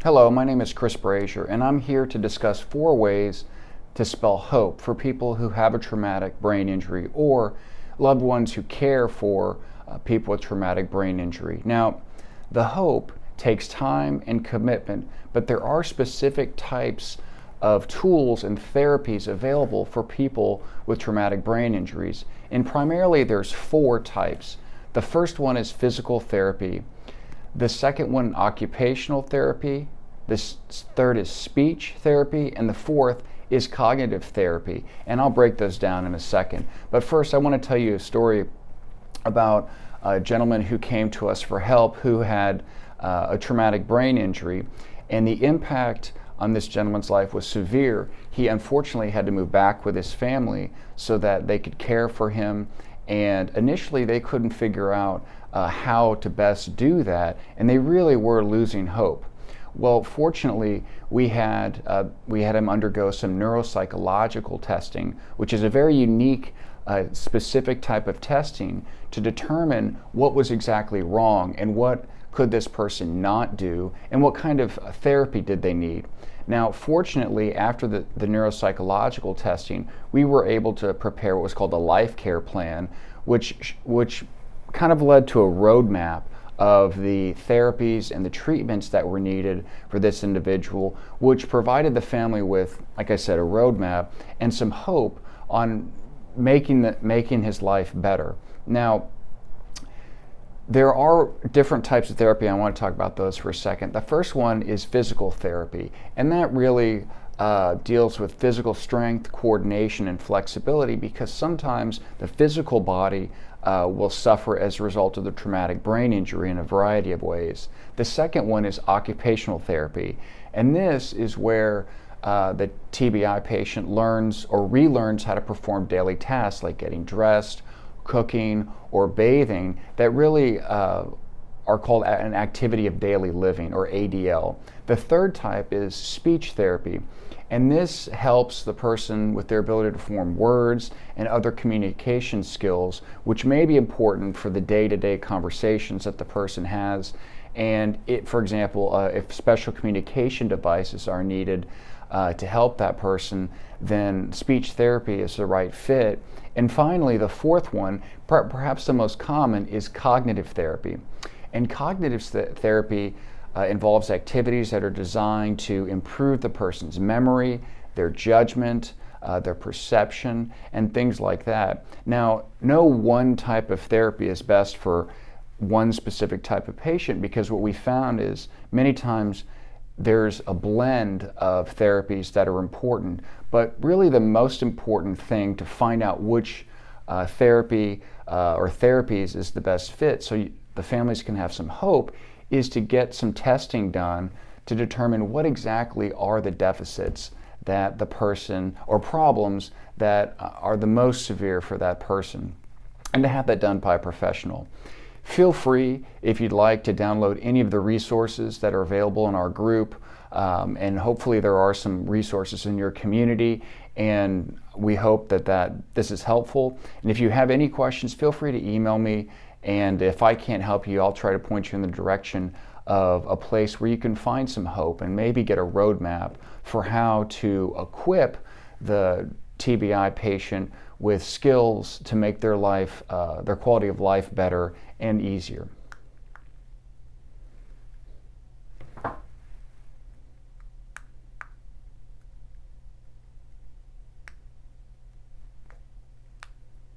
Hello, my name is Chris Brasure, and I'm here to discuss 4 ways to spell hope for people who have a traumatic brain injury or loved ones who care for people with traumatic brain injury. Now, the hope takes time and commitment, but there are specific types of tools and therapies available for people with traumatic brain injuries. And primarily there's 4 types. The first one is physical therapy. The second one, occupational therapy. This third is speech therapy. And the fourth is cognitive therapy. And I'll break those down in a second. But first, I want to tell you a story about a gentleman who came to us for help who had a traumatic brain injury. And the impact on this gentleman's life was severe. He unfortunately had to move back with his family so that they could care for him. And initially they couldn't figure out how to best do that, and they really were losing hope. Well, fortunately, we had him undergo some neuropsychological testing, which is a very unique, specific type of testing to determine what was exactly wrong and what could this person not do and what kind of therapy did they need. Now, fortunately, after the neuropsychological testing, we were able to prepare what was called a life care plan, which kind of led to a roadmap of the therapies and the treatments that were needed for this individual, which provided the family with, like I said, a roadmap and some hope on making his life better. Now, there are different types of therapy. I want to talk about those for a second. The first one is physical therapy, and that really deals with physical strength, coordination, and flexibility, because sometimes the physical body will suffer as a result of the traumatic brain injury in a variety of ways. The second one is occupational therapy, and this is where the TBI patient learns or relearns how to perform daily tasks like getting dressed, cooking, or bathing that really are called an activity of daily living, or ADL. The third type is speech therapy, and this helps the person with their ability to form words and other communication skills, which may be important for the day-to-day conversations that the person has. And for example, if special communication devices are needed to help that person, then speech therapy is the right fit. And finally, the fourth one, perhaps the most common, is cognitive therapy. And cognitive therapy involves activities that are designed to improve the person's memory, their judgment, their perception, and things like that. Now, no one type of therapy is best for one specific type of patient, because what we found is many times there's a blend of therapies that are important, but really the most important thing to find out which therapy or therapies is the best fit so the families can have some hope is to get some testing done to determine what exactly are the deficits that the person, or problems that are the most severe for that person, and to have that done by a professional. Feel free, if you'd like, to download any of the resources that are available in our group, and hopefully there are some resources in your community, and we hope that this is helpful. And if you have any questions, feel free to email me, and if I can't help you, I'll try to point you in the direction of a place where you can find some hope and maybe get a roadmap for how to equip the TBI patient with skills to make their life, their quality of life better and easier.